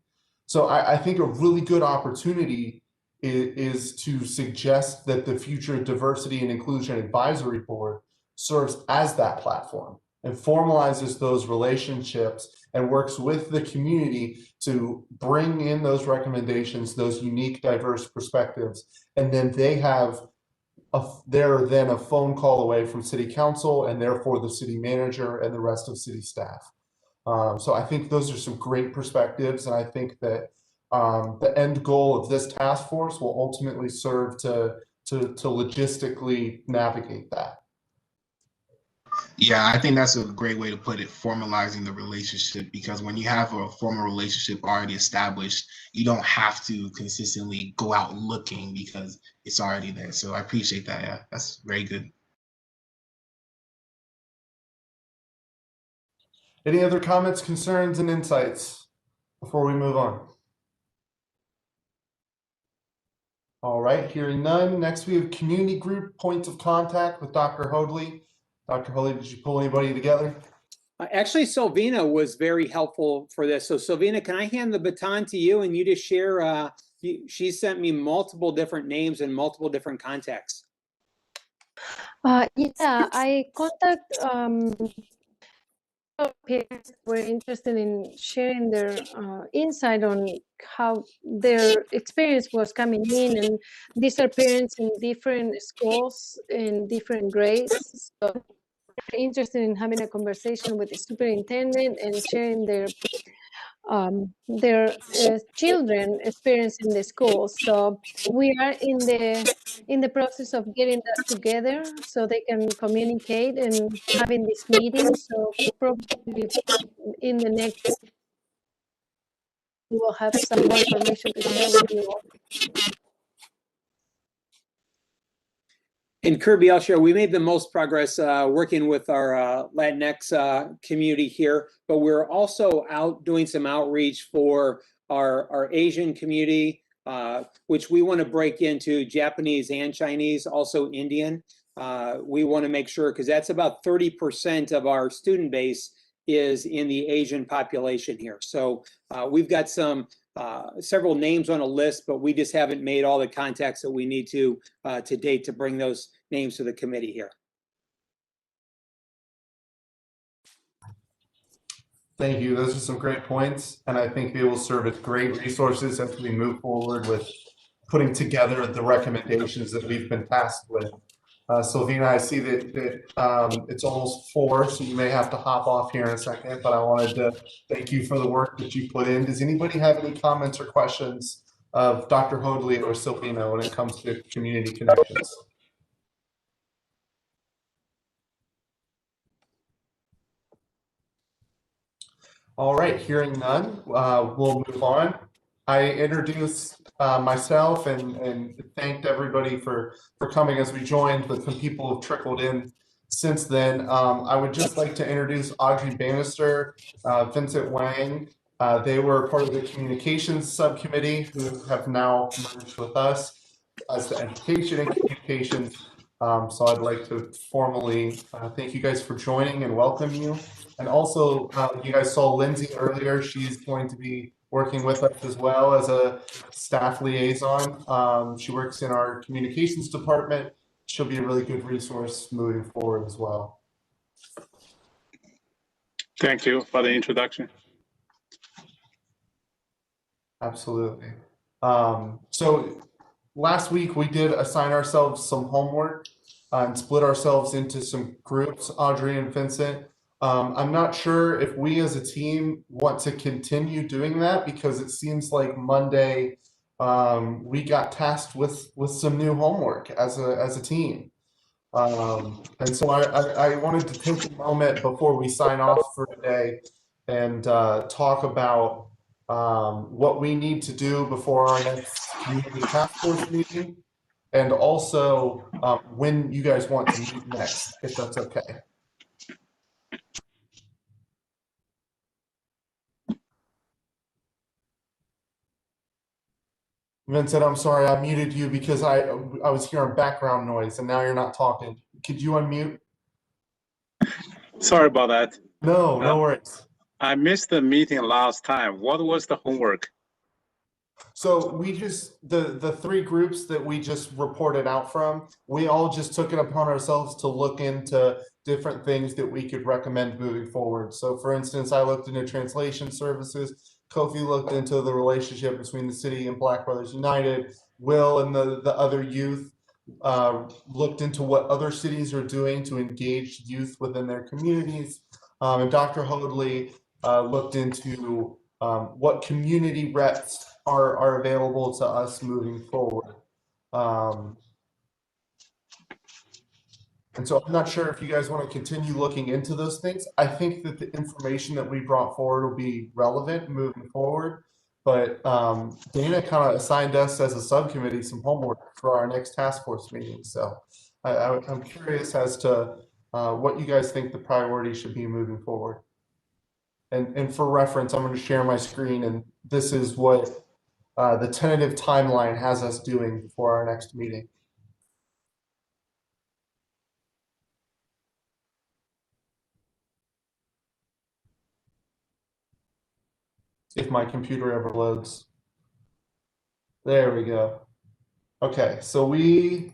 So I think a really good opportunity is to suggest that the future Diversity and Inclusion Advisory Board serves as that platform and formalizes those relationships and works with the community to bring in those recommendations, those unique, diverse perspectives, and then they're then a phone call away from City Council and therefore the city manager and the rest of city staff. So I think those are some great perspectives, and I think that the end goal of this task force will ultimately serve to logistically navigate that.
Yeah, I think that's a great way to put it, formalizing the relationship, because when you have a formal relationship already established, you don't have to consistently go out looking because it's already there. So I appreciate that. Yeah, that's very good.
Any other comments, concerns, and insights before we move on? All right, hearing none. Next, we have community group points of contact with Dr. Hoadley. Dr. Hoadley, did you pull anybody together?
Actually, Sylvina was very helpful for this. So Sylvina, can I hand the baton to you and you just share, she sent me multiple different names and multiple different contacts.
Yeah, I contact parents were interested in sharing their insight on how their experience was coming in, and these are parents in different schools in different grades, so they're interested in having a conversation with the superintendent and sharing their children experience in the school. So we are in the process of getting that together so they can communicate and having this meeting. So probably in the next, we will have some more information to share with you all.
And Kirby, I'll share, we made the most progress working with our Latinx community here, but we're also out doing some outreach for our Asian community, which we want to break into Japanese and Chinese, also Indian. We want to make sure, because that's about 30% of our student base is in the Asian population here. So we've got several names on a list, but we just haven't made all the contacts that we need to date to bring those names to the committee here.
Thank you. Those are some great points, and I think they will serve as great resources as we move forward with putting together the recommendations that we've been tasked with. Sylvina, I see that it's almost 4, so you may have to hop off here in a second, but I wanted to thank you for the work that you put in. Does anybody have any comments or questions of Dr. Hoadley or Sylvina when it comes to community connections? All right, hearing none, we'll move on. I introduced myself and thanked everybody for coming as we joined, but some people have trickled in since then. I would just like to introduce Audrey Bannister, Vincent Wang. They were part of the communications subcommittee who have now merged with us as the education and communications. So I'd like to formally thank you guys for joining and welcome you. And also, you guys saw Lindsay earlier. She's going to be working with us as well as a staff liaison. She works in our communications department. She'll be a really good resource moving forward as well.
Thank you for the introduction.
Absolutely. So last week we did assign ourselves some homework and split ourselves into some groups, Audrey and Vincent. I'm not sure if we as a team want to continue doing that, because it seems like Monday we got tasked with some new homework as a team. And so I wanted to take a moment before we sign off for today and talk about what we need to do before our next community task force meeting, and also when you guys want to meet next, if that's okay. Vincent, I'm sorry, I muted you because I was hearing background noise and now you're not talking. Could you unmute?
Sorry about that.
No, no worries.
I missed the meeting last time. What was the homework?
So we just, the three groups that we just reported out from, we all just took it upon ourselves to look into different things that we could recommend moving forward. So for instance, I looked into translation services. Kofi looked into the relationship between the city and Black Brothers United. Will and the other youth looked into what other cities are doing to engage youth within their communities. And Dr. Hoadley looked into what community reps are available to us moving forward. And so I'm not sure if you guys want to continue looking into those things. I think that the information that we brought forward will be relevant moving forward. But Dana kind of assigned us as a subcommittee some homework for our next task force meeting. So I'm curious as to what you guys think the priority should be moving forward. And for reference, I'm going to share my screen, and this is what the tentative timeline has us doing before our next meeting. If my computer ever loads. There we go. Okay, so the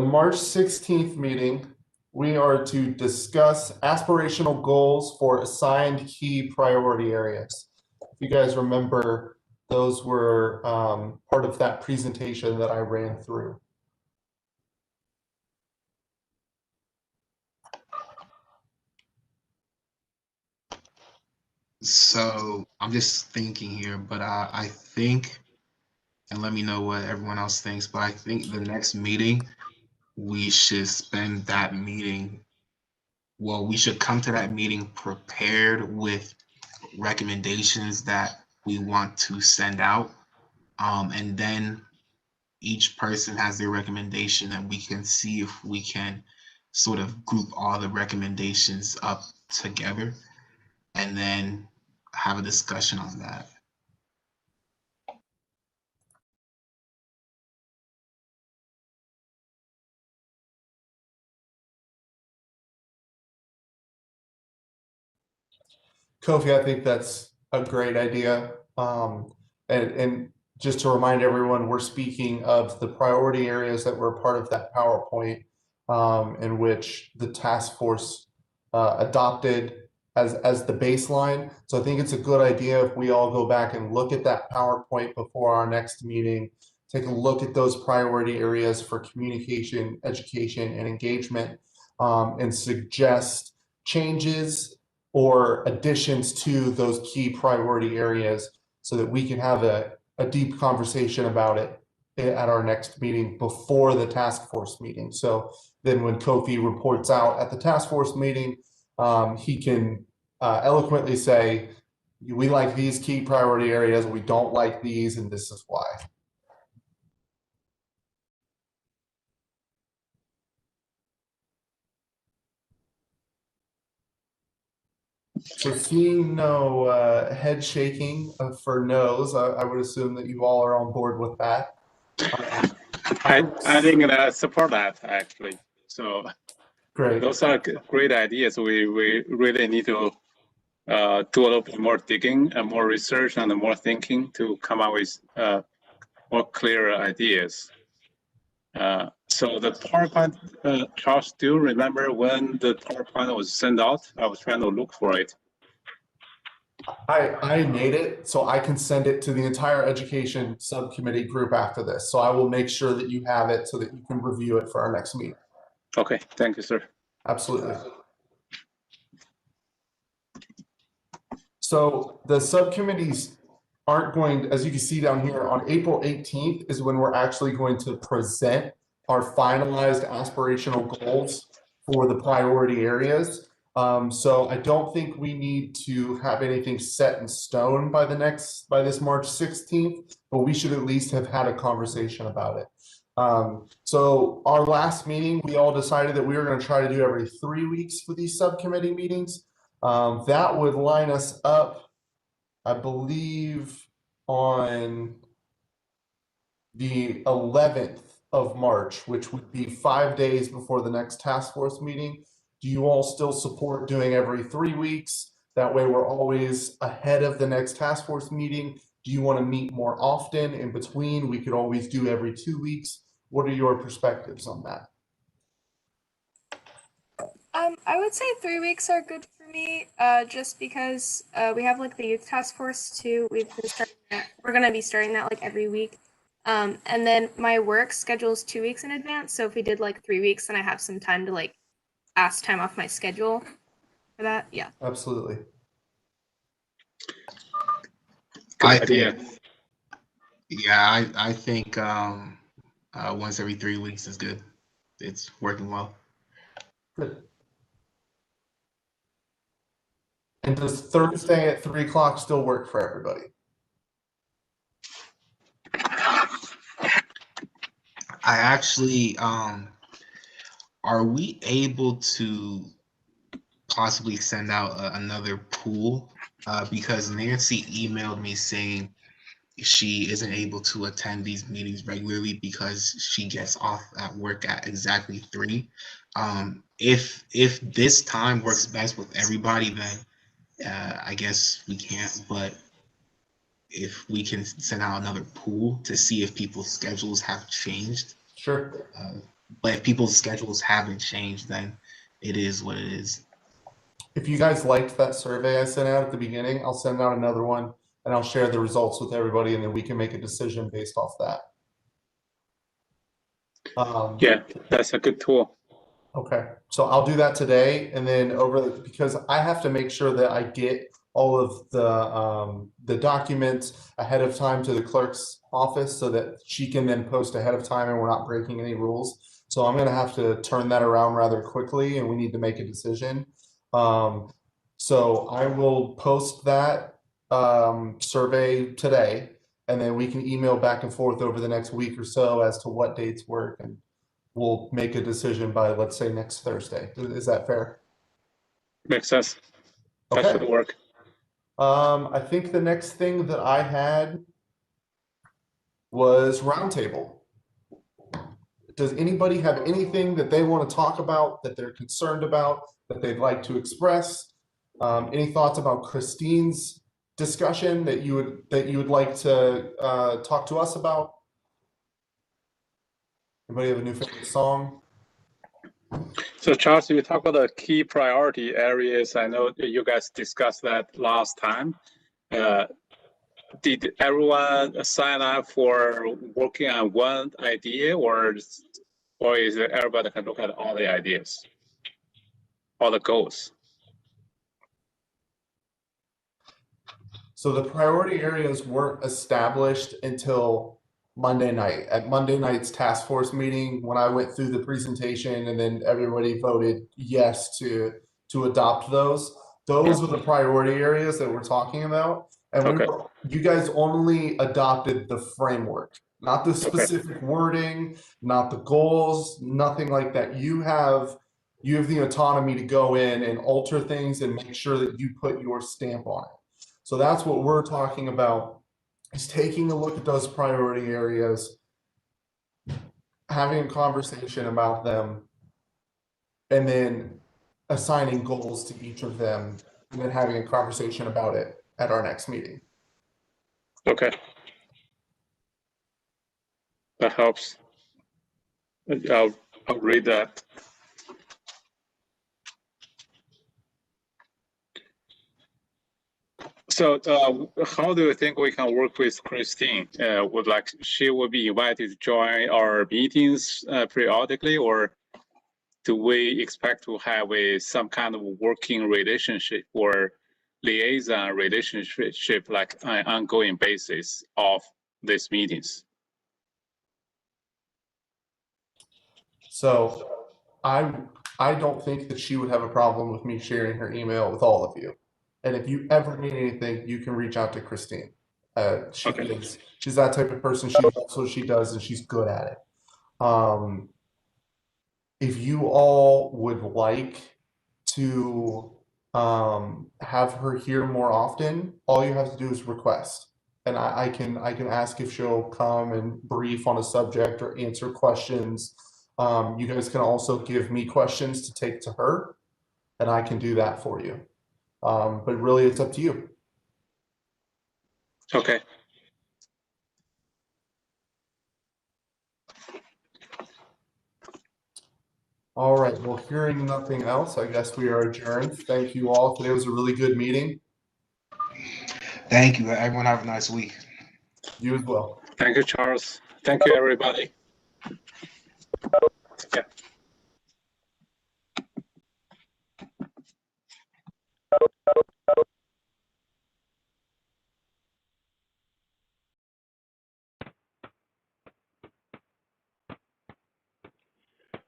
March 16th meeting, we are to discuss aspirational goals for assigned key priority areas. If you guys remember, those were part of that presentation that I ran through.
So I'm just thinking here, but I think, and let me know what everyone else thinks, but I think the next meeting, we should spend that meeting, well, we should come to that meeting prepared with recommendations that we want to send out. And then each person has their recommendation, and we can see if we can sort of group all the recommendations up together and then have a discussion on that.
Kofi, I think that's a great idea. And just to remind everyone, we're speaking of the priority areas that were part of that PowerPoint in which the task force adopted as the baseline. So I think it's a good idea if we all go back and look at that PowerPoint before our next meeting, take a look at those priority areas for communication, education, and engagement, and suggest changes or additions to those key priority areas so that we can have a deep conversation about it at our next meeting before the task force meeting. So then when Kofi reports out at the task force meeting, he can eloquently say, we like these key priority areas, we don't like these, and this is why. So seeing no head shaking for no's, I would assume that you all are on board with that.
I think I support that, actually. So
great.
Those are great ideas. We really need to do a little bit more digging and more research and more thinking to come up with more clear ideas. So the PowerPoint, Charles, do you remember when the PowerPoint was sent out? I was trying to look for it.
I made it so I can send it to the entire education subcommittee group after this. So I will make sure that you have it so that you can review it for our next meeting.
Okay, thank you, sir.
Absolutely. So the subcommittees aren't going, as you can see down here, on April 18th is when we're actually going to present our finalized aspirational goals for the priority areas. So I don't think we need to have anything set in stone by this March 16th, but we should at least have had a conversation about it. So our last meeting, we all decided that we were going to try to do every 3 weeks for these subcommittee meetings. That would line us up, I believe, on the 11th of March, which would be 5 days before the next task force meeting. Do you all still support doing every 3 weeks? That way we're always ahead of the next task force meeting. Do you want to meet more often in between? We could always do every 2 weeks. What are your perspectives on that?
I would say 3 weeks are good for me, just because we have like the youth task force too. We're gonna be starting that like every week. And then my work schedule is 2 weeks in advance. So if we did like 3 weeks, then I have some time to like ask time off my schedule for that. Yeah.
Absolutely.
Good idea.
I think once every 3 weeks is good. It's working well.
Good. And does Thursday at 3 o'clock still work for everybody?
I actually, are we able to possibly send out another pool? Because Nancy emailed me saying she isn't able to attend these meetings regularly because she gets off at work at exactly 3. If this time works best with everybody, then I guess we can't. But if we can send out another pool to see if people's schedules have changed.
Sure.
But if people's schedules haven't changed, then it is what it is.
If you guys liked that survey I sent out at the beginning, I'll send out another one and I'll share the results with everybody, and then we can make a decision based off that.
Yeah, that's a good tool.
Okay, so I'll do that today, and then because I have to make sure that I get all of the documents ahead of time to the clerk's office so that she can then post ahead of time and we're not breaking any rules. So I'm gonna have to turn that around rather quickly, and we need to make a decision. So I will post that survey today, and then we can email back and forth over the next week or so as to what dates work, and we'll make a decision by, let's say, next Thursday. Is that fair?
Makes sense. That
Okay.
should work.
I think the next thing that I had was roundtable. Does anybody have anything that they want to talk about, that they're concerned about, that they'd like to express? Any thoughts about Christine's discussion that you would like to talk to us about? Anybody have a new favorite song?
So Charles, you talk about the key priority areas. I know you guys discussed that last time. Did everyone sign up for working on one idea, or is it everybody can look at all the ideas, all the goals?
So the priority areas weren't established until Monday night. At Monday night's task force meeting, when I went through the presentation and then everybody voted yes to adopt those. Those were the priority areas that we're talking about. And you guys only adopted the framework, not the specific wording, not the goals, nothing like that. You have the autonomy to go in and alter things and make sure that you put your stamp on it. So that's what we're talking about, is taking a look at those priority areas, having a conversation about them, and then assigning goals to each of them, and then having a conversation about it at our next meeting.
Okay. That helps. I'll read that. So how do you think we can work with Christine? She will be invited to join our meetings periodically, or do we expect to have some kind of working relationship or liaison relationship, like on an ongoing basis of these meetings?
So I don't think that she would have a problem with me sharing her email with all of you. And if you ever need anything, you can reach out to Christine. She's that type of person. She loves what she does and she's good at it. If you all would like to have her here more often, all you have to do is request. and I can ask if she'll come and brief on a subject or answer questions. You guys can also give me questions to take to her, and I can do that for you. But really, it's up to you.
Okay.
All right. Well, hearing nothing else, I guess we are adjourned. Thank you all. Today was a really good meeting.
Thank you. Everyone have a nice week.
You as well.
Thank you, Charles. Thank you, everybody. Yeah.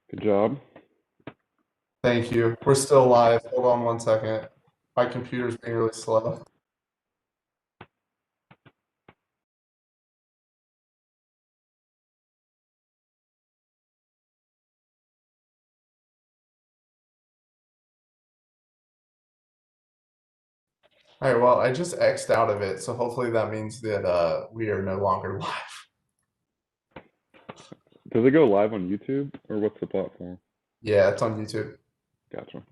Good job.
Thank you. We're still live. Hold on one second. My computer's being really slow. All right, well, I just X'd out of it, so hopefully that means that we are no longer live.
Does it go live on YouTube or what's the platform?
Yeah, it's on YouTube.
Gotcha.